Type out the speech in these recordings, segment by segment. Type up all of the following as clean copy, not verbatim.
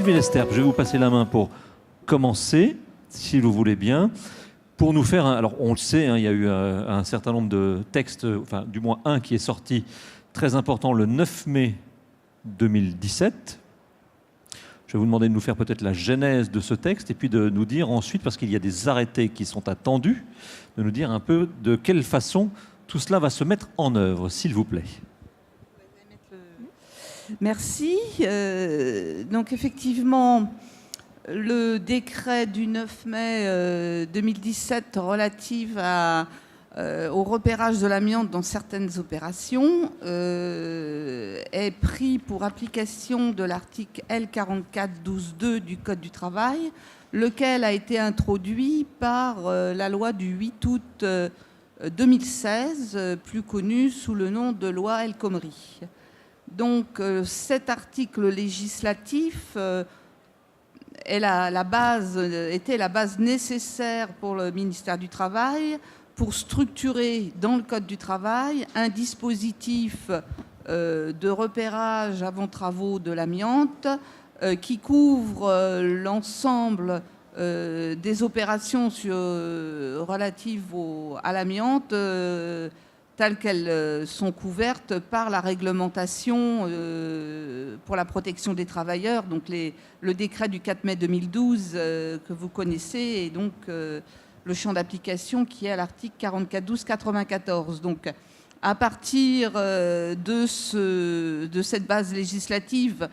Sylvie Lesterp, je vais vous passer la main pour commencer, si vous voulez bien, pour nous faire... alors, on le sait, hein, il y a eu un certain nombre de textes, enfin, du moins un qui est sorti très important le 9 mai 2017. Je vais vous demander de nous faire peut-être la genèse de ce texte et puis de nous dire ensuite, parce qu'il y a des arrêtés qui sont attendus, de nous dire un peu de quelle façon tout cela va se mettre en œuvre, s'il vous plaît. Merci. Donc effectivement, le décret du 9 mai 2017 relatif au repérage de l'amiante dans certaines opérations est pris pour application de l'article L4412-2 du Code du travail, lequel a été introduit par la loi du 8 août 2016, plus connue sous le nom de loi El Khomri. Donc cet article législatif était la base nécessaire pour le ministère du Travail pour structurer dans le Code du travail un dispositif de repérage avant travaux de l'amiante qui couvre l'ensemble des opérations relatives à l'amiante telles qu'elles sont couvertes par la réglementation pour la protection des travailleurs, donc le décret du 4 mai 2012 que vous connaissez, et donc le champ d'application qui est à l'article 4412-94. Donc, à partir de cette base législative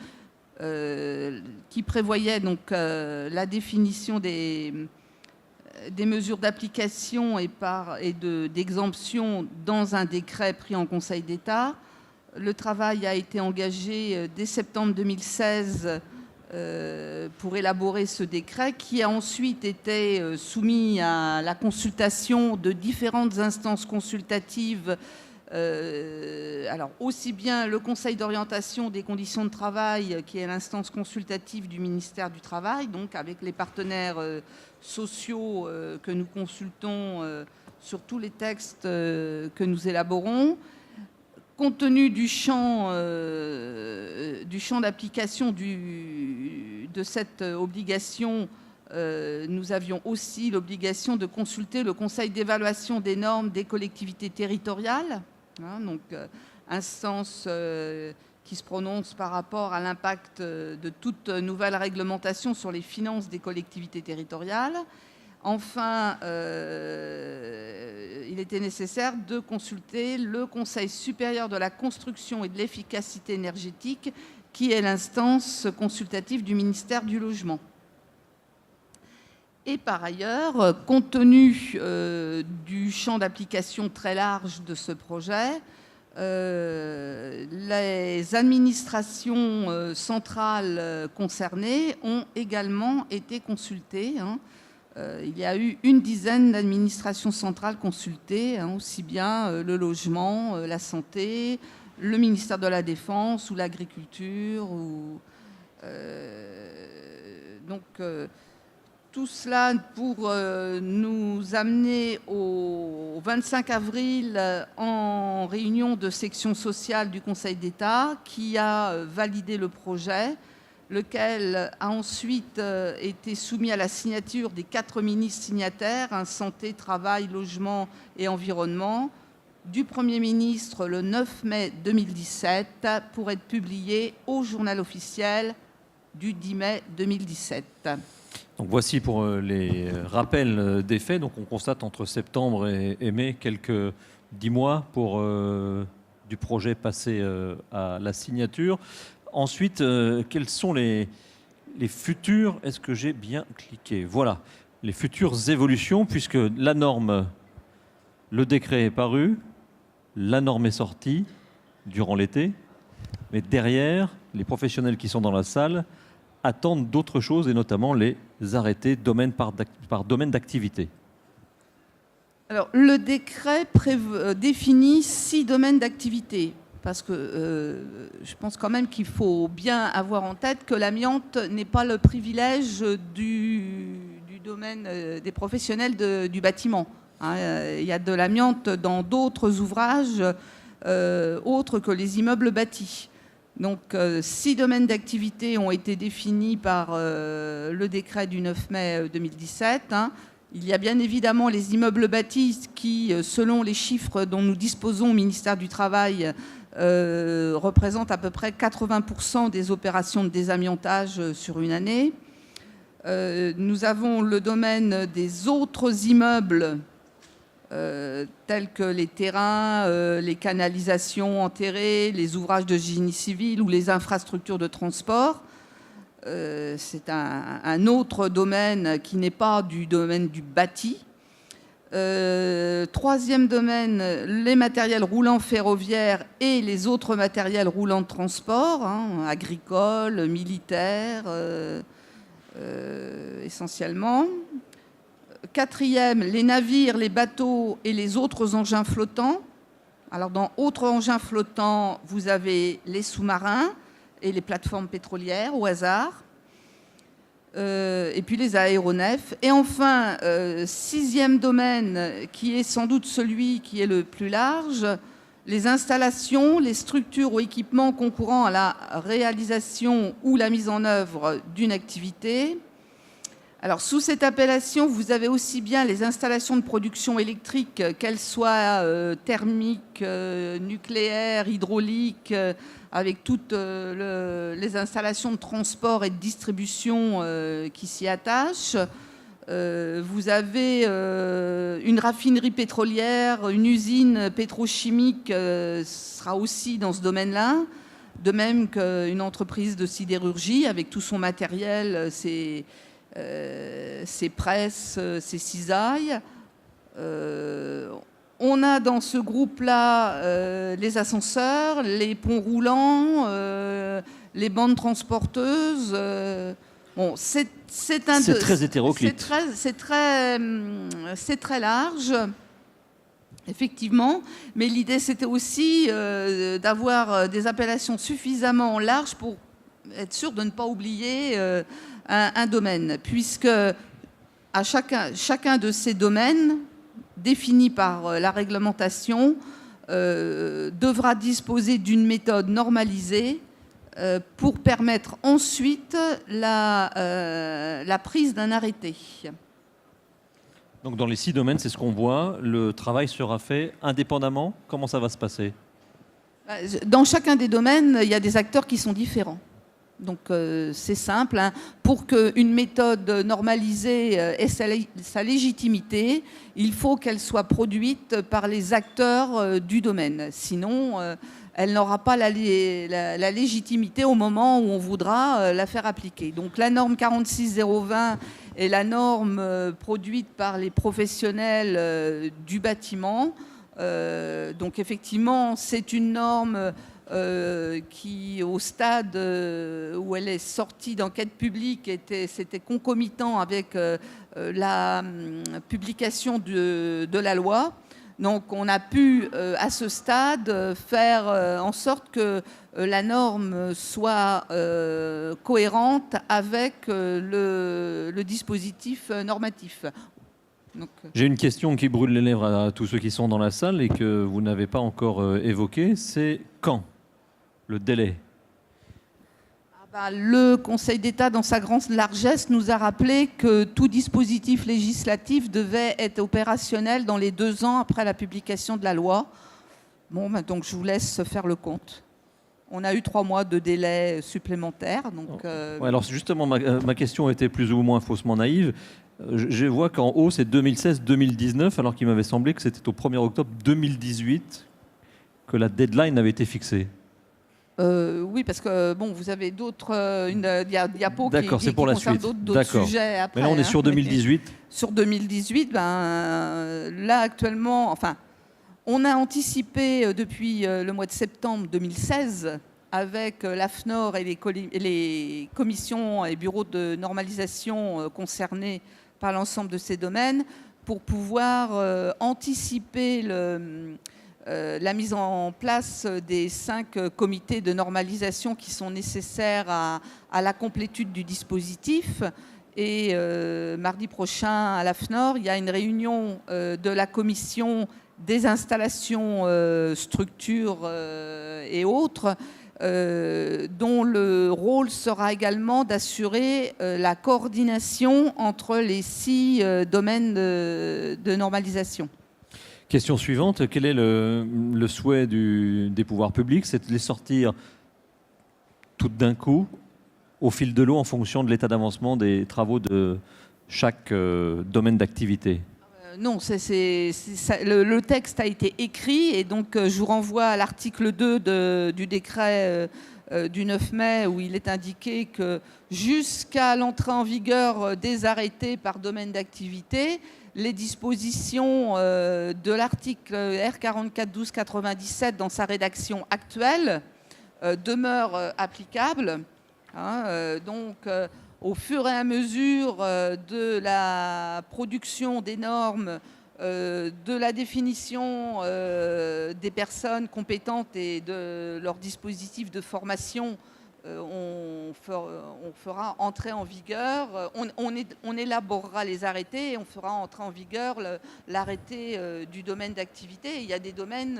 qui prévoyait donc la définition des mesures d'application et d'exemption dans un décret pris en Conseil d'État. Le travail a été engagé dès septembre 2016 pour élaborer ce décret qui a ensuite été soumis à la consultation de différentes instances consultatives. Alors aussi bien le Conseil d'orientation des conditions de travail, qui est l'instance consultative du ministère du Travail, donc avec les partenaires sociaux que nous consultons sur tous les textes que nous élaborons. Compte tenu du champ d'application de cette obligation, nous avions aussi l'obligation de consulter le Conseil d'évaluation des normes des collectivités territoriales, hein, donc instance qui se prononce par rapport à l'impact de toute nouvelle réglementation sur les finances des collectivités territoriales. Enfin, il était nécessaire de consulter le Conseil supérieur de la construction et de l'efficacité énergétique, qui est l'instance consultative du ministère du Logement. Et par ailleurs, compte tenu du champ d'application très large de ce projet, les administrations centrales concernées ont également été consultées, hein. Il y a eu une dizaine d'administrations centrales consultées, hein, aussi bien le logement, la santé, le ministère de la Défense ou l'agriculture. Tout cela pour nous amener au 25 avril en réunion de section sociale du Conseil d'État qui a validé le projet, lequel a ensuite été soumis à la signature des 4 ministres signataires, hein, santé, travail, logement et environnement, du Premier ministre le 9 mai 2017 pour être publié au journal officiel du 10 mai 2017. Donc voici pour les rappels des faits. Donc on constate entre septembre et mai quelques 10 mois pour du projet passé à la signature. Ensuite, quelles sont les futures... Est-ce que j'ai bien cliqué? Voilà, les futures évolutions, puisque la norme, le décret est paru, la norme est sortie durant l'été, mais derrière, les professionnels qui sont dans la salle attendent d'autres choses, et notamment les arrêtés domaine par domaine d'activité. Alors, le décret définit 6 domaines d'activité. Parce que je pense quand même qu'il faut bien avoir en tête que l'amiante n'est pas le privilège du domaine des professionnels du bâtiment, hein. Il y a de l'amiante dans d'autres ouvrages autres que les immeubles bâtis. Donc, 6 domaines d'activité ont été définis par le décret du 9 mai 2017. Hein. Il y a bien évidemment les immeubles bâtis qui, selon les chiffres dont nous disposons au ministère du Travail, représentent à peu près 80% des opérations de désamiantage sur une année. Nous avons le domaine des autres immeubles, tels que les terrains, les canalisations enterrées, les ouvrages de génie civil ou les infrastructures de transport. C'est un autre domaine qui n'est pas du domaine du bâti. Troisième domaine, les matériels roulants ferroviaires et les autres matériels roulants de transport, hein, agricoles, militaires, essentiellement. Quatrième, les navires, les bateaux et les autres engins flottants. Alors, dans autres engins flottants, vous avez les sous-marins et les plateformes pétrolières au hasard. Et puis les aéronefs. Et enfin, sixième domaine, qui est sans doute celui qui est le plus large, les installations, les structures ou équipements concourant à la réalisation ou la mise en œuvre d'une activité. Alors, sous cette appellation, vous avez aussi bien les installations de production électrique, qu'elles soient thermiques, nucléaires, hydrauliques, avec toutes les installations de transport et de distribution qui s'y attachent. Vous avez une raffinerie pétrolière, une usine pétrochimique sera aussi dans ce domaine-là, de même qu'une entreprise de sidérurgie avec tout son matériel, ses presses, ses cisailles. On a dans ce groupe-là les ascenseurs, les ponts roulants, les bandes transporteuses. Bon, c'est très hétéroclite. C'est très large, effectivement. Mais l'idée, c'était aussi d'avoir des appellations suffisamment larges pour être sûr de ne pas oublier un domaine, puisque à chacun de ces domaines, définis par la réglementation, devra disposer d'une méthode normalisée pour permettre ensuite la prise d'un arrêté. Donc dans les 6 domaines, c'est ce qu'on voit, le travail sera fait indépendamment. Comment ça va se passer ? Dans chacun des domaines, il y a des acteurs qui sont différents. Donc c'est simple, hein. Pour qu'une méthode normalisée ait sa légitimité, il faut qu'elle soit produite par les acteurs du domaine. Sinon, elle n'aura pas la légitimité au moment où on voudra la faire appliquer. Donc la norme 46020 est la norme produite par les professionnels du bâtiment. Donc effectivement, c'est une norme qui, au stade où elle est sortie d'enquête publique, c'était concomitant avec la publication de la loi. Donc on a pu, à ce stade, faire en sorte que la norme soit cohérente avec le dispositif normatif. J'ai une question qui brûle les lèvres à tous ceux qui sont dans la salle et que vous n'avez pas encore évoquée, c'est quand ? Le délai. Le Conseil d'État, dans sa grande largesse, nous a rappelé que tout dispositif législatif devait être opérationnel dans les 2 ans après la publication de la loi. Bon, donc je vous laisse faire le compte. On a eu 3 mois de délai supplémentaire. Donc, alors justement, ma question était plus ou moins faussement naïve. Je vois qu'en haut, c'est 2016-2019, alors qu'il m'avait semblé que c'était au 1er octobre 2018 que la deadline avait été fixée. Oui, parce que bon, vous avez d'autres diapos qui concernent d'autres sujets après. Mais là, on est sur 2018. Sur 2018, là actuellement, enfin, on a anticipé depuis le mois de septembre 2016 avec l'AFNOR et les commissions et bureaux de normalisation concernés par l'ensemble de ces domaines pour pouvoir anticiper la mise en place des 5 comités de normalisation qui sont nécessaires à la complétude du dispositif. Et mardi prochain, à l'AFNOR, il y a une réunion de la commission des installations, structures et autres dont le rôle sera également d'assurer la coordination entre les 6 domaines de normalisation. Question suivante, quel est le souhait des pouvoirs publics? C'est de les sortir tout d'un coup, au fil de l'eau, en fonction de l'état d'avancement des travaux de chaque domaine d'activité? Non, le texte a été écrit et donc je vous renvoie à l'article 2 du décret du 9 mai où il est indiqué que jusqu'à l'entrée en vigueur des arrêtés par domaine d'activité, les dispositions de l'article R4412-97 dans sa rédaction actuelle demeurent applicables. Au fur et à mesure de la production des normes, de la définition des personnes compétentes et de leur dispositif de formation, on fera entrer en vigueur, on élaborera les arrêtés et on fera entrer en vigueur l'arrêté du domaine d'activité. Il y a des domaines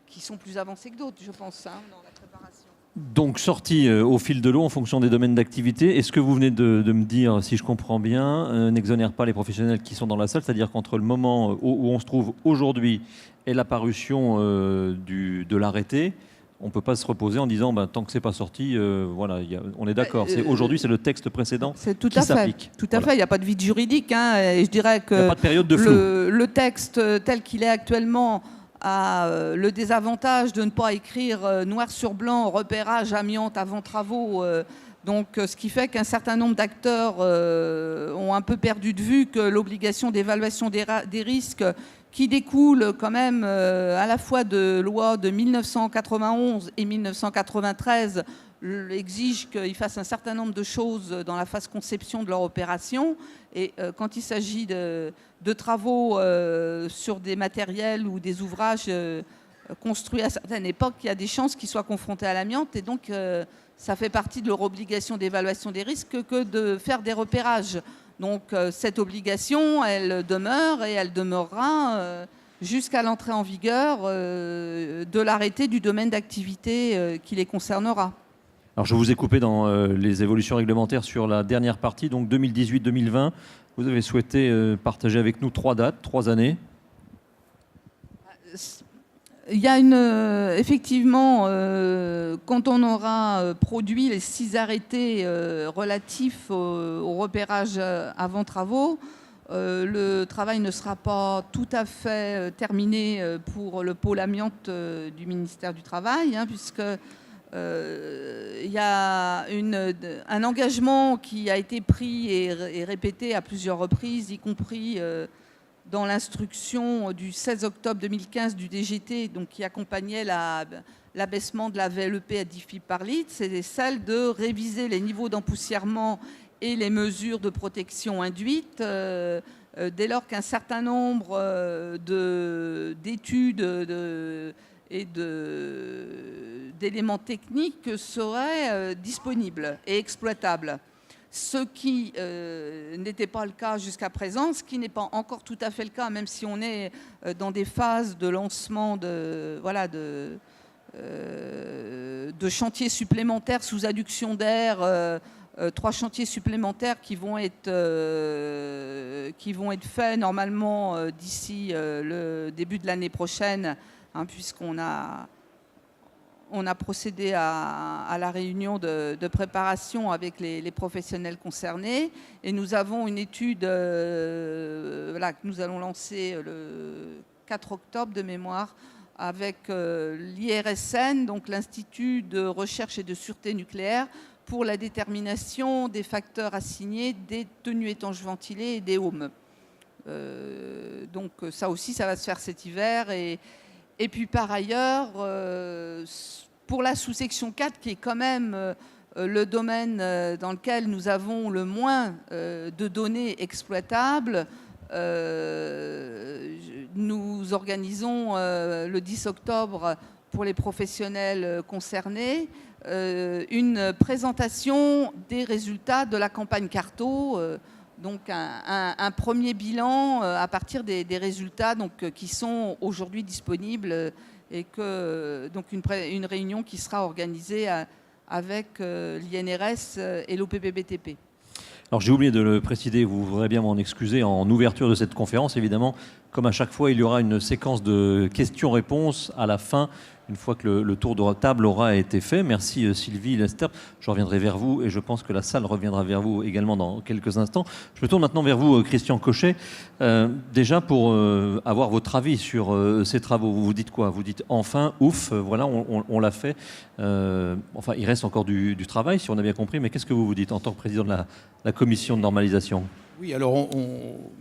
qui sont plus avancés que d'autres, je pense, dans la préparation. Donc, sorti au fil de l'eau en fonction des domaines d'activité. Et ce que vous venez de me dire, si je comprends bien, n'exonère pas les professionnels qui sont dans la salle, c'est-à-dire qu'entre le moment où on se trouve aujourd'hui et la parution de l'arrêté, on ne peut pas se reposer en disant tant que ce n'est pas sorti, voilà, on est d'accord. Aujourd'hui, c'est le texte précédent qui s'applique. Tout à fait, il n'y a pas de vide juridique. Et je dirais que il n'y a pas de période de flou. Le texte tel qu'il est actuellement a le désavantage de ne pas écrire noir sur blanc repérage amiante avant travaux. Donc, ce qui fait qu'un certain nombre d'acteurs ont un peu perdu de vue que l'obligation d'évaluation des risques qui découle quand même à la fois de lois de 1991 et 1993 exige qu'ils fassent un certain nombre de choses dans la phase conception de leur opération. Et quand il s'agit de travaux sur des matériels ou des ouvrages construits à certaines époques, il y a des chances qu'ils soient confrontés à l'amiante. Et donc, ça fait partie de leur obligation d'évaluation des risques que de faire des repérages. Donc, cette obligation, elle demeure et elle demeurera jusqu'à l'entrée en vigueur de l'arrêté du domaine d'activité qui les concernera. Alors, je vous ai coupé dans les évolutions réglementaires sur la dernière partie, donc 2018-2020. Vous avez souhaité partager avec nous 3 dates, 3 années. Il y a effectivement, quand on aura produit les 6 arrêtés relatifs au repérage avant travaux, le travail ne sera pas tout à fait terminé pour le pôle amiante du ministère du Travail, puisque il y a un engagement qui a été pris et répété à plusieurs reprises, y compris dans l'instruction du 16 octobre 2015 du DGT, donc qui accompagnait l'abaissement de la VLEP à 10 fibres par litre, c'est celle de réviser les niveaux d'empoussièrement et les mesures de protection induites dès lors qu'un certain nombre d'études et d'éléments techniques seraient disponibles et exploitables. Ce qui n'était pas le cas jusqu'à présent, ce qui n'est pas encore tout à fait le cas, même si on est dans des phases de lancement de chantiers supplémentaires sous adduction d'air, 3 chantiers supplémentaires qui vont être faits normalement d'ici le début de l'année prochaine, puisqu'on a procédé à la réunion de préparation avec les professionnels concernés. Et nous avons une étude que nous allons lancer le 4 octobre de mémoire avec l'IRSN, donc l'Institut de recherche et de sûreté nucléaire, pour la détermination des facteurs assignés des tenues étanches ventilées et des ohms. Donc ça aussi, ça va se faire cet hiver. Et puis par ailleurs, pour la sous-section 4, qui est quand même le domaine dans lequel nous avons le moins de données exploitables, nous organisons le 10 octobre pour les professionnels concernés une présentation des résultats de la campagne Carto. donc un premier bilan à partir des résultats qui sont aujourd'hui disponibles et que donc une réunion qui sera organisée avec l'INRS et l'OPPBTP. Alors j'ai oublié de le préciser, vous voudrez bien m'en excuser, en ouverture de cette conférence, évidemment, comme à chaque fois, il y aura une séquence de questions-réponses à la fin, une fois que le tour de table aura été fait. Merci Sylvie Lester. Je reviendrai vers vous et je pense que la salle reviendra vers vous également dans quelques instants. Je me tourne maintenant vers vous, Christian Cochet. Déjà pour avoir votre avis sur ces travaux, vous dites quoi? Vous dites enfin, ouf, voilà, on l'a fait. Enfin, il reste encore du travail, si on a bien compris, mais qu'est-ce que vous dites en tant que président de la commission de normalisation? Oui, alors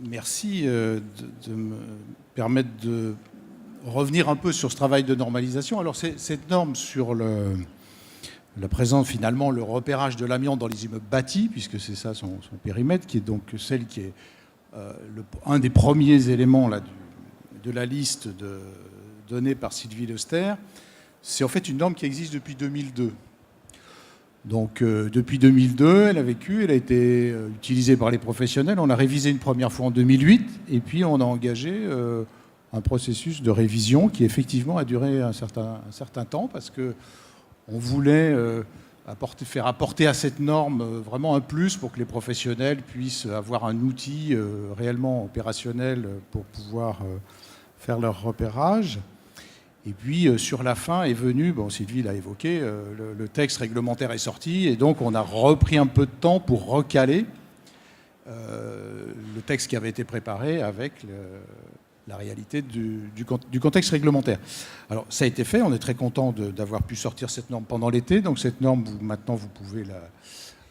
merci de me permettre de revenir un peu sur ce travail de normalisation. Alors cette norme sur la présence, finalement, le repérage de l'amiante dans les immeubles bâtis, puisque c'est ça son périmètre, qui est donc celle qui est un des premiers éléments là, de la liste donnée par Sylvie Lester. C'est en fait une norme qui existe depuis 2002. Donc depuis 2002, elle a été utilisée par les professionnels. On l'a révisée une première fois en 2008 et puis on a engagé un processus de révision qui effectivement a duré un certain temps parce qu'on voulait faire apporter à cette norme vraiment un plus pour que les professionnels puissent avoir un outil réellement opérationnel pour pouvoir faire leur repérage. Et puis, sur la fin est venu, bon, Sylvie l'a évoqué, le texte réglementaire est sorti, et donc on a repris un peu de temps pour recaler le texte qui avait été préparé avec la réalité du contexte réglementaire. Alors, ça a été fait, on est très content d'avoir pu sortir cette norme pendant l'été, donc cette norme, maintenant, vous pouvez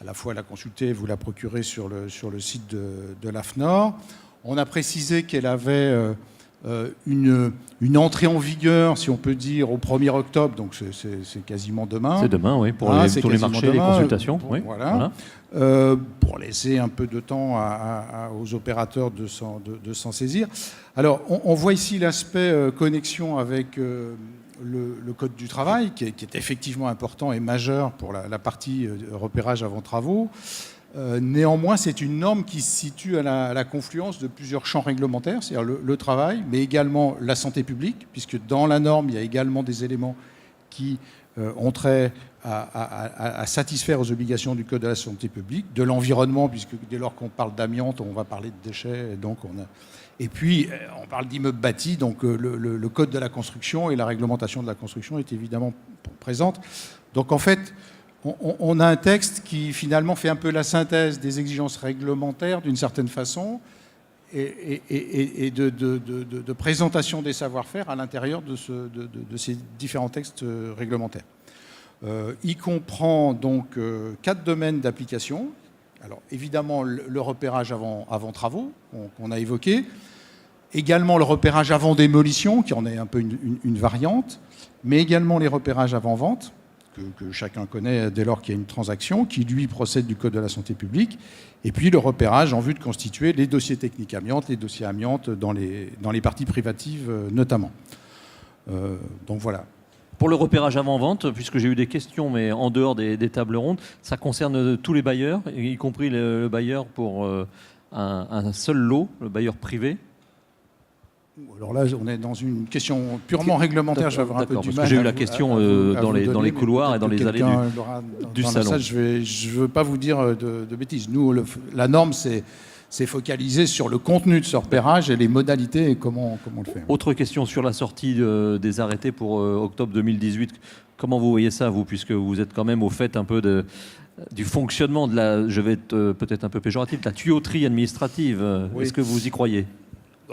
à la fois la consulter et vous la procurer sur le site de l'AFNOR. On a précisé qu'elle avait... une entrée en vigueur, si on peut dire, au 1er octobre, donc c'est quasiment demain. C'est demain, oui, pour tous les marchés, les consultations. Oui, voilà. Pour laisser un peu de temps aux opérateurs de s'en saisir. Alors, on voit ici l'aspect connexion avec le Code du travail, qui est effectivement important et majeur pour la partie repérage avant travaux. Néanmoins, c'est une norme qui se situe à la confluence de plusieurs champs réglementaires, c'est-à-dire le travail, mais également la santé publique, puisque dans la norme, il y a également des éléments qui ont trait à satisfaire aux obligations du Code de la santé publique, de l'environnement, puisque dès lors qu'on parle d'amiante, on va parler de déchets, et puis on parle d'immeubles bâtis, donc le Code de la construction et la réglementation de la construction est évidemment présente. Donc en fait, on a un texte qui finalement fait un peu la synthèse des exigences réglementaires d'une certaine façon et de présentation des savoir-faire à l'intérieur de ces différents textes réglementaires. Il comprend donc 4 domaines d'application. Alors évidemment le repérage avant travaux qu'on a évoqué, également le repérage avant démolition qui en est un peu une variante, mais également les repérages avant vente que chacun connaît dès lors qu'il y a une transaction, qui lui procède du Code de la santé publique, et puis le repérage en vue de constituer les dossiers techniques amiante, les dossiers amiante dans les parties privatives notamment. Donc voilà. Pour le repérage avant-vente, puisque j'ai eu des questions, mais en dehors des tables rondes, ça concerne tous les bailleurs, y compris le bailleur pour un seul lot, le bailleur privé. Alors là, on est dans une question purement réglementaire. Je vais avoir un peu du mal. Parce que j'ai eu la question dans les couloirs et dans les allées du salon. Je ne veux pas vous dire de bêtises. Nous, la norme, c'est focalisé sur le contenu de ce repérage et les modalités et comment on le fait. Autre question sur la sortie des arrêtés pour octobre 2018. Comment vous voyez ça, vous, puisque vous êtes quand même au fait un peu du fonctionnement de je vais être peut-être un peu péjoratif, de la tuyauterie administrative. Oui. Est-ce que vous y croyez ?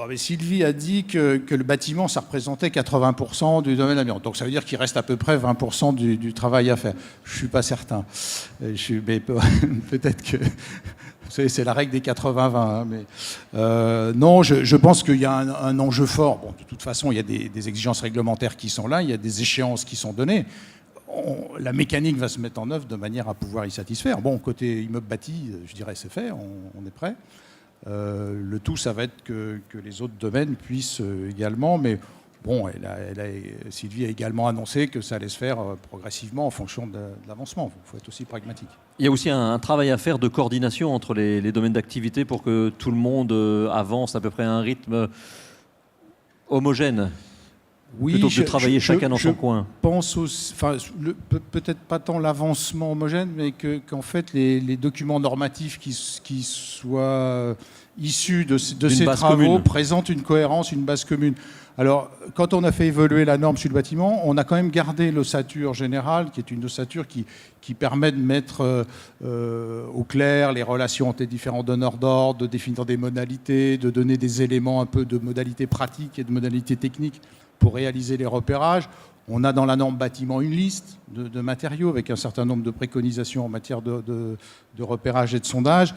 Mais Sylvie a dit que le bâtiment, ça représentait 80% du domaine amiante. Donc ça veut dire qu'il reste à peu près 20% du travail à faire. Je ne suis pas certain. Mais peut-être que... Vous savez, c'est la règle des 80-20. Hein, mais non, je pense qu'il y a un enjeu fort. Bon, de toute façon, il y a des exigences réglementaires qui sont là, il y a des échéances qui sont données. La mécanique va se mettre en œuvre de manière à pouvoir y satisfaire. Bon, côté immeuble bâti, je dirais c'est fait, on est prêt. Le tout, ça va être que les autres domaines puissent également, mais Bon, Sylvie a également annoncé que ça allait se faire progressivement en fonction de l'avancement. Il faut être aussi pragmatique. Il y a aussi un travail à faire de coordination entre les domaines d'activité pour que tout le monde avance à peu près à un rythme homogène. Oui, plutôt que de travailler chacun dans son coin. Je pense aussi, peut-être pas tant l'avancement homogène, mais qu'en fait les documents normatifs qui soient issus de ces travaux présentent une cohérence, une base commune. Alors, quand on a fait évoluer la norme sur le bâtiment, on a quand même gardé l'ossature générale, qui est une ossature qui permet de mettre au clair les relations entre les différents donneurs d'ordre, de définir des modalités, de donner des éléments un peu de modalités pratiques et de modalités techniques pour réaliser les repérages. On a dans la norme bâtiment une liste de matériaux avec un certain nombre de préconisations en matière de repérage et de sondage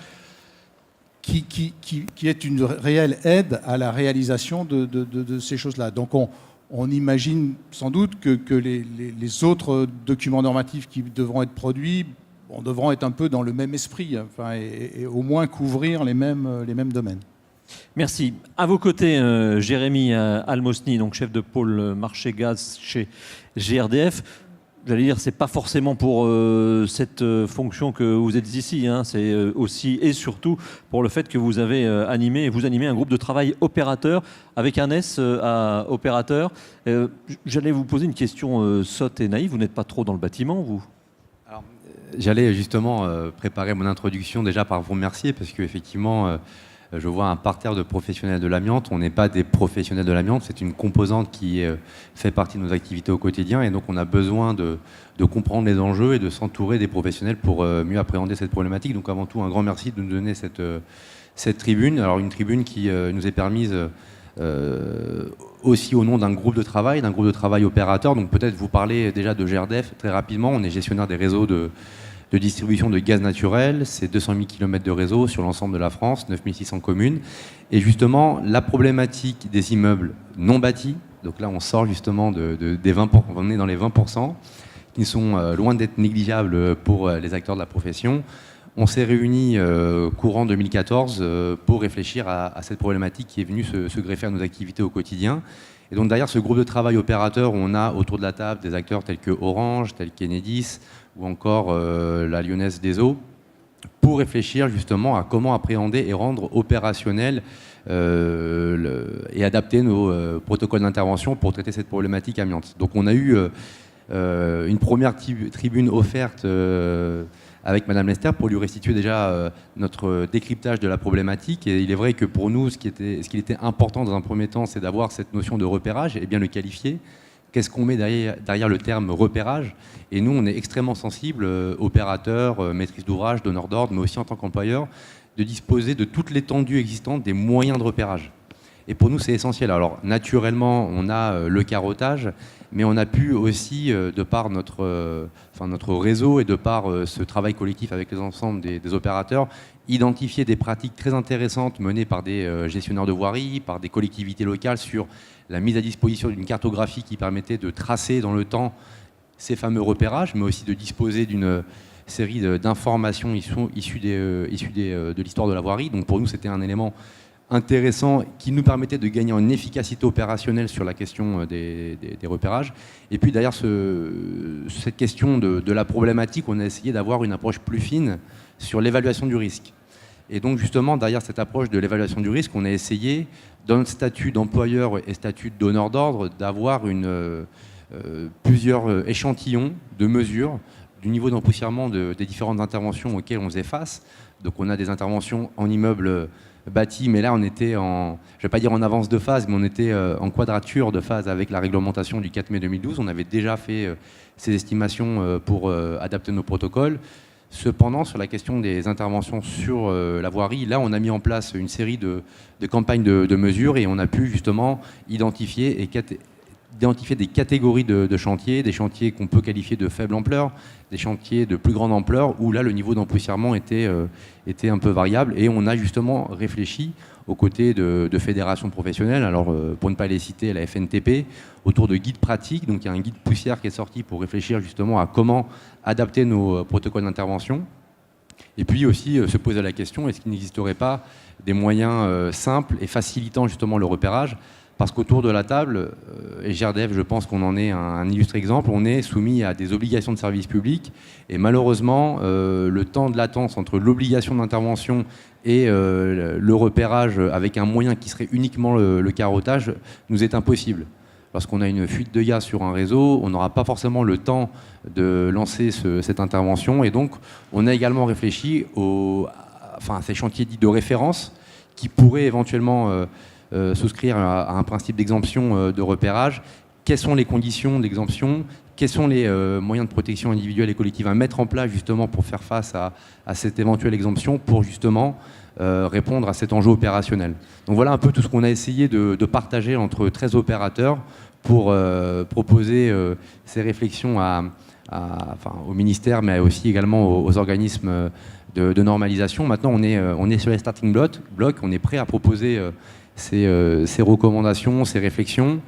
qui est une réelle aide à la réalisation de ces choses-là. Donc on imagine sans doute que les autres documents normatifs qui devront être produits devront être un peu dans le même esprit, enfin, et au moins couvrir les mêmes domaines. Merci. À vos côtés, Jérémy Almosny, donc chef de pôle marché gaz chez GRDF. J'allais dire, c'est pas forcément pour cette fonction que vous êtes ici, hein. C'est aussi et surtout pour le fait que vous avez animé un groupe de travail opérateur avec un S à opérateur. J'allais vous poser une question sotte et naïve. Vous n'êtes pas trop dans le bâtiment, vous ? Alors, j'allais justement préparer mon introduction déjà par vous remercier parce qu'effectivement, je vois un parterre de professionnels de l'amiante. On n'est pas des professionnels de l'amiante, c'est une composante qui fait partie de nos activités au quotidien. Et donc, on a besoin de comprendre les enjeux et de s'entourer des professionnels pour mieux appréhender cette problématique. Donc, avant tout, un grand merci de nous donner cette tribune. Alors, une tribune qui nous est permise aussi au nom d'un groupe de travail opérateur. Donc, peut-être vous parler déjà de GRDF très rapidement. On est gestionnaire des réseaux de distribution de gaz naturel, c'est 200 000 km de réseau sur l'ensemble de la France, 9 600 communes. Et justement, la problématique des immeubles non bâtis, donc là on sort justement des 20%, on est dans les 20%, qui sont loin d'être négligeables pour les acteurs de la profession. On s'est réunis courant 2014 pour réfléchir à cette problématique qui est venue se greffer à nos activités au quotidien. Et donc derrière ce groupe de travail opérateur, on a autour de la table des acteurs tels que Orange, tels qu'Enedis, ou encore la Lyonnaise des Eaux, pour réfléchir justement à comment appréhender et rendre opérationnel et adapter nos protocoles d'intervention pour traiter cette problématique amiante. Donc on a eu une première tribune offerte avec Madame Lester pour lui restituer déjà notre décryptage de la problématique. Et il est vrai que pour nous, ce qu'il était important dans un premier temps, c'est d'avoir cette notion de repérage et bien le qualifier. Qu'est-ce qu'on met derrière le terme repérage? Et nous, on est extrêmement sensibles, opérateurs, maîtrise d'ouvrage, donneurs d'ordre, mais aussi en tant qu'employeur, de disposer de toute l'étendue existante des moyens de repérage. Et pour nous, c'est essentiel. Alors, naturellement, on a le carottage, mais on a pu aussi, de par notre réseau et de par ce travail collectif avec les ensembles des opérateurs, identifier des pratiques très intéressantes menées par des gestionnaires de voirie, par des collectivités locales sur la mise à disposition d'une cartographie qui permettait de tracer dans le temps ces fameux repérages, mais aussi de disposer d'une série d'informations issues de l'histoire de la voirie. Donc pour nous, c'était un élément intéressant qui nous permettait de gagner en efficacité opérationnelle sur la question des repérages. Et puis derrière cette question de la problématique, on a essayé d'avoir une approche plus fine sur l'évaluation du risque. Et donc justement, derrière cette approche de l'évaluation du risque, on a essayé, dans notre statut d'employeur et statut de donneur d'ordre, d'avoir plusieurs échantillons de mesures du niveau d'empoussièrement des différentes interventions auxquelles on faisait face. Donc on a des interventions en immeuble bâti, mais là on était je ne vais pas dire en avance de phase, mais on était en quadrature de phase avec la réglementation du 4 mai 2012. On avait déjà fait ces estimations pour adapter nos protocoles. Cependant, sur la question des interventions sur la voirie, là on a mis en place une série de campagnes de mesures et on a pu justement identifier des catégories de chantiers, des chantiers qu'on peut qualifier de faible ampleur, des chantiers de plus grande ampleur, où là le niveau d'empoussièrement était un peu variable. Et on a justement réfléchi aux côtés de fédérations professionnelles, alors pour ne pas les citer, la FNTP, autour de guides pratiques. Donc il y a un guide poussière qui est sorti pour réfléchir justement à comment adapter nos protocoles d'intervention. Et puis aussi se poser la question, est-ce qu'il n'existerait pas des moyens simples et facilitant justement le repérage? Parce qu'autour de la table, et GRDF, je pense qu'on en est un illustre exemple, on est soumis à des obligations de service public. Et malheureusement, le temps de latence entre l'obligation d'intervention et le repérage avec un moyen qui serait uniquement le carottage nous est impossible. Lorsqu'on a une fuite de gaz sur un réseau, on n'aura pas forcément le temps de lancer cette intervention. Et donc, on a également réfléchi à ces chantiers dits de référence qui pourraient éventuellement souscrire à un principe d'exemption de repérage. Quelles sont les conditions d'exemption? Quels sont les moyens de protection individuelle et collective à mettre en place justement pour faire face à cette éventuelle exemption, pour justement répondre à cet enjeu opérationnel. Donc voilà un peu tout ce qu'on a essayé de partager entre 13 opérateurs pour proposer ces réflexions au ministère, mais aussi également aux organismes de normalisation. Maintenant, on est sur les starting blocks, on est prêt à proposer ces recommandations, ces réflexions.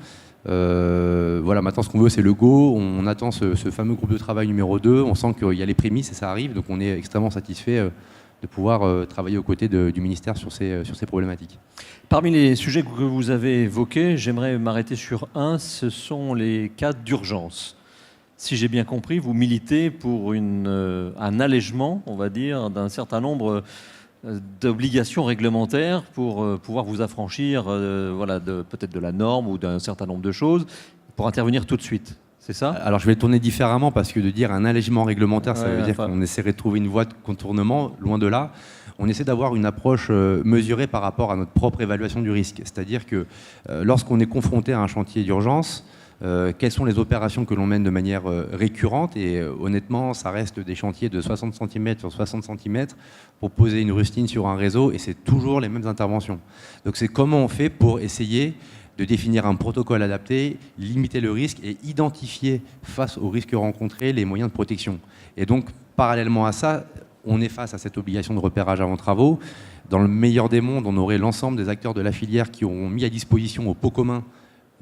Voilà, maintenant ce qu'on veut c'est le go, on attend ce fameux groupe de travail numéro 2, on sent qu'il y a les prémices et ça arrive, donc on est extrêmement satisfait de pouvoir travailler aux côtés du ministère sur ces problématiques. Parmi les sujets que vous avez évoqués, j'aimerais m'arrêter sur un, ce sont les cas d'urgence. Si j'ai bien compris, vous militez pour un allègement, on va dire, d'un certain nombre d'obligations réglementaires pour pouvoir vous affranchir peut-être de la norme ou d'un certain nombre de choses, pour intervenir tout de suite. C'est ça? Alors je vais le tourner différemment, parce que de dire un allègement réglementaire, ça veut dire qu'on essaierait de trouver une voie de contournement, loin de là. On essaie d'avoir une approche mesurée par rapport à notre propre évaluation du risque. C'est-à-dire que lorsqu'on est confronté à un chantier d'urgence, quelles sont les opérations que l'on mène de manière récurrente, et honnêtement ça reste des chantiers de 60 cm sur 60 cm pour poser une rustine sur un réseau, et c'est toujours les mêmes interventions. Donc c'est comment on fait pour essayer de définir un protocole adapté, limiter le risque et identifier face aux risques rencontrés les moyens de protection. Et donc parallèlement à ça, on est face à cette obligation de repérage avant travaux. Dans le meilleur des mondes, on aurait l'ensemble des acteurs de la filière qui ont mis à disposition au pot commun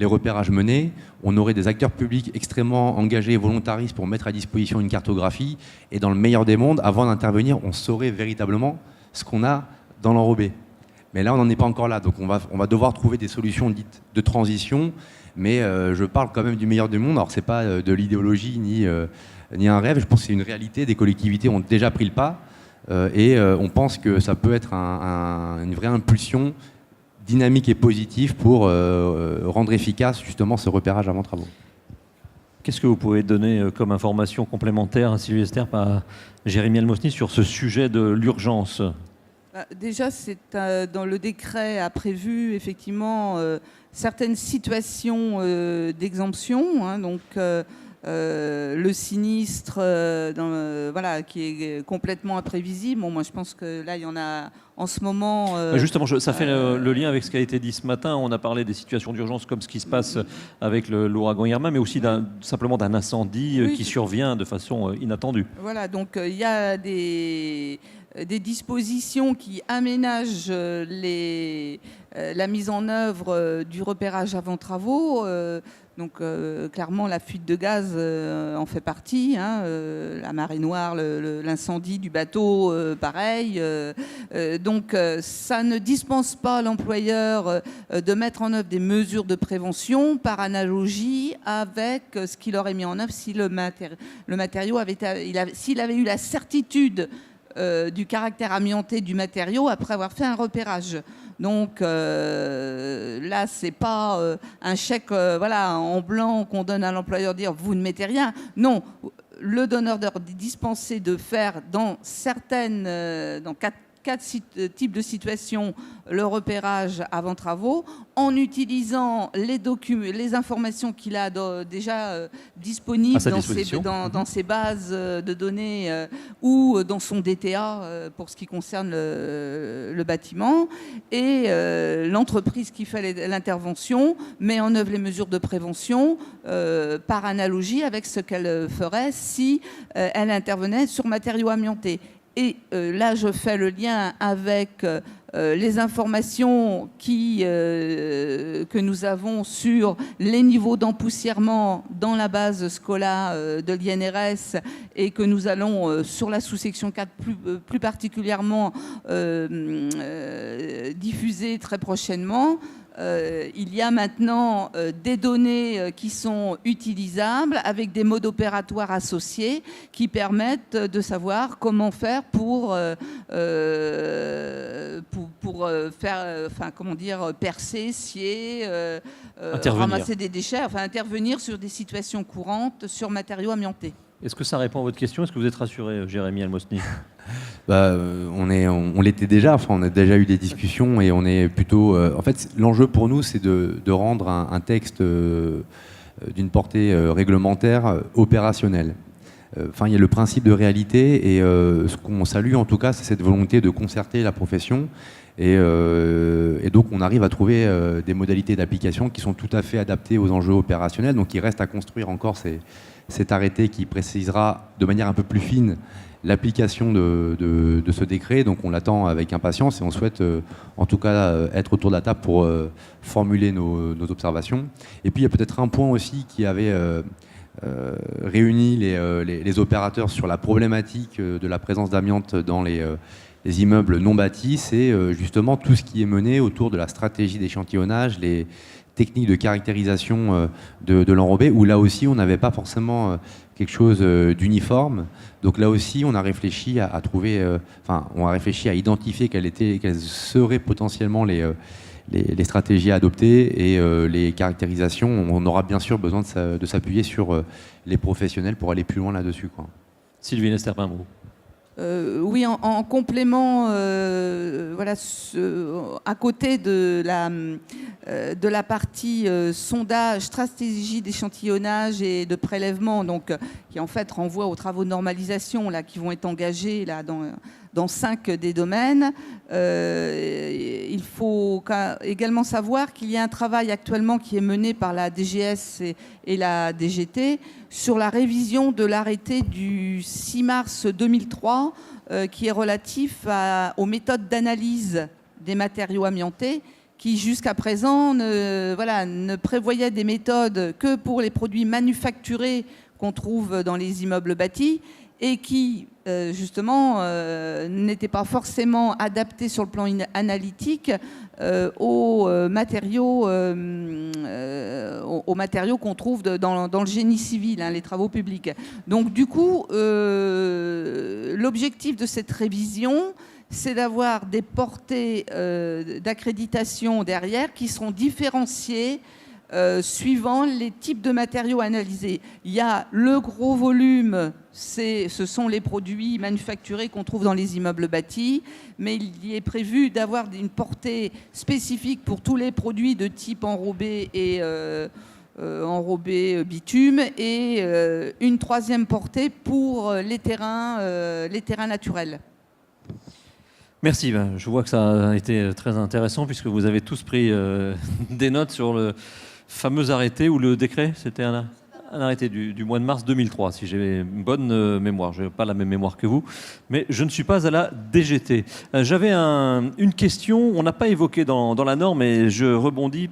les repérages menés, on aurait des acteurs publics extrêmement engagés et volontaristes pour mettre à disposition une cartographie, et dans le meilleur des mondes, avant d'intervenir, on saurait véritablement ce qu'on a dans l'enrobé. Mais là, on n'en est pas encore là, donc on va devoir trouver des solutions dites de transition, mais je parle quand même du meilleur des mondes. Alors c'est pas de l'idéologie ni un rêve, je pense que c'est une réalité, des collectivités ont déjà pris le pas, et on pense que ça peut être une vraie impulsion dynamique et positive pour rendre efficace justement ce repérage avant travaux. Qu'est-ce que vous pouvez donner comme information complémentaire à Sylvie Esterp, à Jérémy Almosny sur ce sujet de l'urgence? Déjà, dans le décret a prévu effectivement certaines situations d'exemption, hein, donc le sinistre qui est complètement imprévisible. Bon, moi je pense que là il y en a en ce moment. Justement, ça fait le lien avec ce qui a été dit ce matin. On a parlé des situations d'urgence comme ce qui se passe avec l'ouragan Irma, mais aussi simplement d'un incendie qui survient de façon inattendue. Voilà, donc il y a des dispositions qui aménagent la mise en œuvre du repérage avant travaux. Donc clairement, la fuite de gaz en fait partie. Hein, la marée noire, l'incendie du bateau, pareil. Donc ça ne dispense pas l'employeur de mettre en œuvre des mesures de prévention par analogie avec ce qu'il aurait mis en œuvre si le matériau s'il avait eu la certitude du caractère amianté du matériau après avoir fait un repérage. Donc là, c'est pas un chèque en blanc qu'on donne à l'employeur, dire vous ne mettez rien. Non, le donneur d'ordre est dispensé de faire dans quatre types de situations le repérage avant travaux en utilisant les informations qu'il a déjà disponibles dans ses bases de données ou dans son DTA pour ce qui concerne le bâtiment, et l'entreprise qui fait l'intervention met en œuvre les mesures de prévention par analogie avec ce qu'elle ferait si elle intervenait sur matériaux amiantés. Et là, je fais le lien avec les informations que nous avons sur les niveaux d'empoussièrement dans la base Scola de l'INRS, et que nous allons, sur la sous-section 4, plus particulièrement diffuser très prochainement. il y a maintenant des données qui sont utilisables avec des modes opératoires associés qui permettent de savoir comment faire pour faire, comment dire, percer, scier, ramasser des déchets, intervenir sur des situations courantes sur matériaux amiantés. Est-ce que ça répond à votre question? Est-ce que vous êtes rassuré, Jérémy Almosny? On l'était déjà, on a déjà eu des discussions et on est plutôt... en fait, l'enjeu pour nous, c'est de rendre un texte d'une portée réglementaire opérationnel. Il y a le principe de réalité et ce qu'on salue en tout cas, c'est cette volonté de concerter la profession et donc on arrive à trouver des modalités d'application qui sont tout à fait adaptées aux enjeux opérationnels. Donc il reste à construire encore cet arrêté qui précisera de manière un peu plus fine l'application de ce décret. Donc on l'attend avec impatience et on souhaite en tout cas être autour de la table pour formuler nos observations. Et puis il y a peut-être un point aussi qui avait réuni les opérateurs sur la problématique de la présence d'amiante dans les immeubles non bâtis, c'est justement tout ce qui est mené autour de la stratégie d'échantillonnage, les techniques de caractérisation de l'enrobé, où là aussi on n'avait pas forcément quelque chose d'uniforme. Donc là aussi on a réfléchi à trouver, on a réfléchi à identifier quelles seraient potentiellement les stratégies à adopter et les caractérisations. On aura bien sûr besoin de s'appuyer sur les professionnels pour aller plus loin là-dessus, quoi. Sylvie Nesterpin-Brou. Oui, en complément, à côté de la partie sondage, stratégie d'échantillonnage et de prélèvement, donc qui en fait renvoie aux travaux de normalisation là, qui vont être engagés là, dans 5 des domaines. Il faut également savoir qu'il y a un travail actuellement qui est mené par la DGS et la DGT sur la révision de l'arrêté du 6 mars 2003 qui est relatif aux méthodes d'analyse des matériaux amiantés qui jusqu'à présent ne prévoyait des méthodes que pour les produits manufacturés qu'on trouve dans les immeubles bâtis et qui justement n'étaient pas forcément adaptés sur le plan analytique aux matériaux qu'on trouve dans le génie civil, les travaux publics. Donc du coup, l'objectif de cette révision, c'est d'avoir des portées d'accréditation derrière qui seront différenciées suivant les types de matériaux analysés. Il y a le gros volume, ce sont les produits manufacturés qu'on trouve dans les immeubles bâtis, mais il est prévu d'avoir une portée spécifique pour tous les produits de type enrobé et enrobé bitume et une troisième portée pour les terrains naturels. Merci. Je vois que ça a été très intéressant puisque vous avez tous pris des notes sur le fameux arrêté ou le décret. C'était un arrêté du mois de mars 2003, si j'ai une bonne mémoire. Je n'ai pas la même mémoire que vous, mais je ne suis pas à la DGT. J'avais une question, on n'a pas évoqué dans la norme, et je rebondis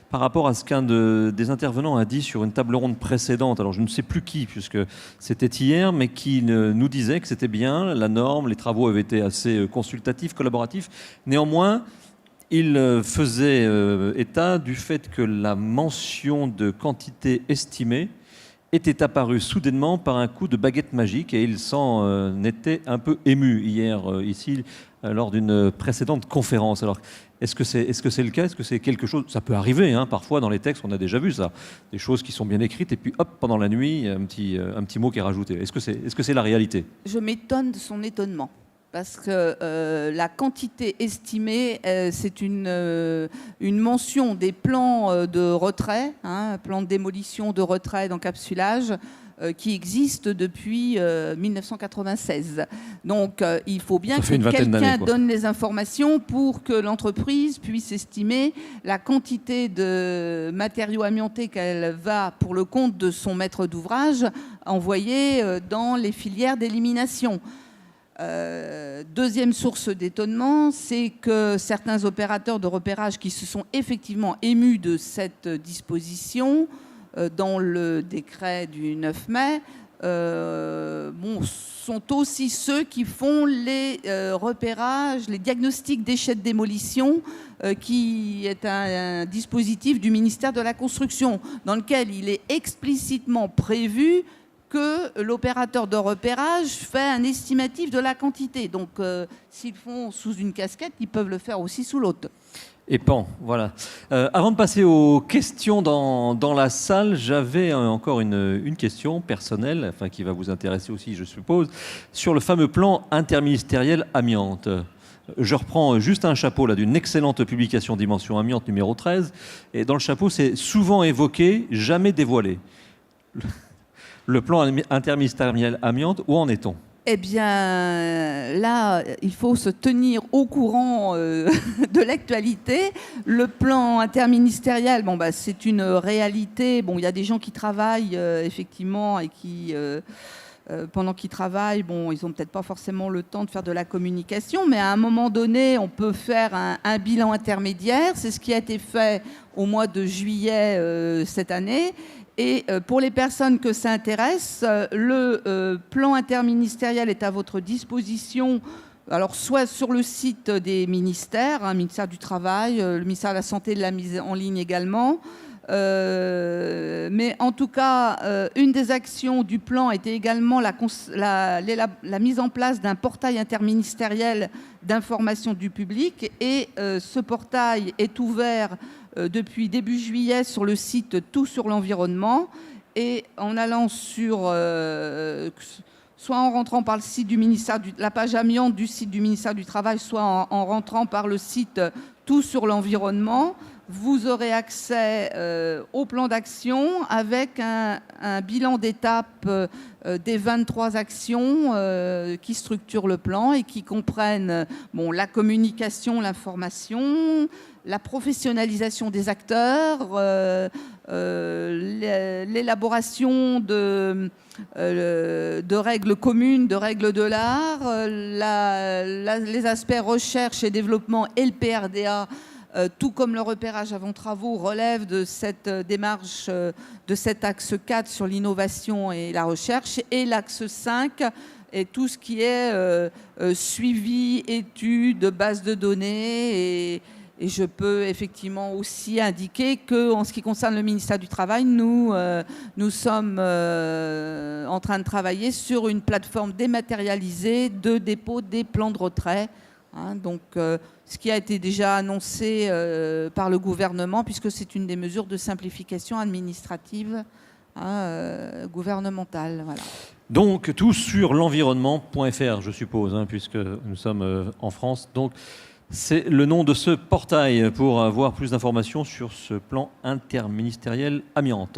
par rapport à ce qu'un des intervenants a dit sur une table ronde précédente. Alors je ne sais plus qui, puisque c'était hier, mais qui nous disait que c'était bien, la norme, les travaux avaient été assez consultatifs, collaboratifs. Néanmoins, il faisait état du fait que la mention de quantité estimée était apparue soudainement par un coup de baguette magique et il s'en était un peu ému hier ici lors d'une précédente conférence. Alors, est-ce que c'est le cas? Est-ce que c'est quelque chose? Ça peut arriver, parfois dans les textes, on a déjà vu ça. Des choses qui sont bien écrites et puis hop, pendant la nuit, un petit mot qui est rajouté. Est-ce que c'est la réalité? Je m'étonne de son étonnement. Parce que la quantité estimée, c'est une mention des plans de retrait, plans de démolition, de retrait, d'encapsulage, qui existent depuis 1996. Donc il faut bien que quelqu'un donne les informations pour que l'entreprise puisse estimer la quantité de matériaux amiantés qu'elle va, pour le compte de son maître d'ouvrage, envoyer dans les filières d'élimination. Deuxième source d'étonnement, c'est que certains opérateurs de repérage qui se sont effectivement émus de cette disposition dans le décret du 9 mai sont aussi ceux qui font les repérages, les diagnostics déchets de démolition, qui est un dispositif du ministère de la Construction, dans lequel il est explicitement prévu que l'opérateur de repérage fait un estimatif de la quantité. Donc, s'ils font sous une casquette, ils peuvent le faire aussi sous l'autre. Et pan, voilà. Avant de passer aux questions dans la salle, j'avais encore une question personnelle, enfin, qui va vous intéresser aussi, je suppose, sur le fameux plan interministériel amiante. Je reprends juste un chapeau là d'une excellente publication Dimension Amiante numéro 13, et dans le chapeau, c'est souvent évoqué, jamais dévoilé. Le plan interministériel amiante, où en est-on ? Eh bien, là, il faut se tenir au courant de l'actualité. Le plan interministériel, c'est une réalité. Bon, il y a des gens qui travaillent, effectivement, et qui, pendant qu'ils travaillent, ils n'ont peut-être pas forcément le temps de faire de la communication, mais à un moment donné, on peut faire un bilan intermédiaire. C'est ce qui a été fait au mois de juillet cette année. Et pour les personnes que ça intéresse, le plan interministériel est à votre disposition, alors soit sur le site des ministères, ministère du Travail, le ministère de la Santé, de la mise en ligne également. Mais en tout cas, une des actions du plan était également la mise en place d'un portail interministériel d'information du public. Et ce portail est ouvert depuis début juillet sur le site Tout sur l'environnement. Et en allant sur, soit en rentrant par le site du ministère la page amiante du site du ministère du Travail, soit en rentrant par le site Tout sur l'environnement, vous aurez accès au plan d'action avec un bilan d'étape des 23 actions qui structurent le plan et qui comprennent la communication, l'information, la professionnalisation des acteurs, l'élaboration de règles communes, de règles de l'art, les aspects recherche et développement et le PRDA, tout comme le repérage avant travaux, relève de cette démarche, de cet axe 4 sur l'innovation et la recherche, et l'axe 5 est tout ce qui est suivi, études, base de données. Et je peux effectivement aussi indiquer qu'en ce qui concerne le ministère du Travail, nous sommes en train de travailler sur une plateforme dématérialisée de dépôt des plans de retrait. Donc, ce qui a été déjà annoncé par le gouvernement, puisque c'est une des mesures de simplification administrative gouvernementale. Voilà. Donc, tout sur l'environnement.fr, je suppose, puisque nous sommes en France. Donc, c'est le nom de ce portail pour avoir plus d'informations sur ce plan interministériel amiante.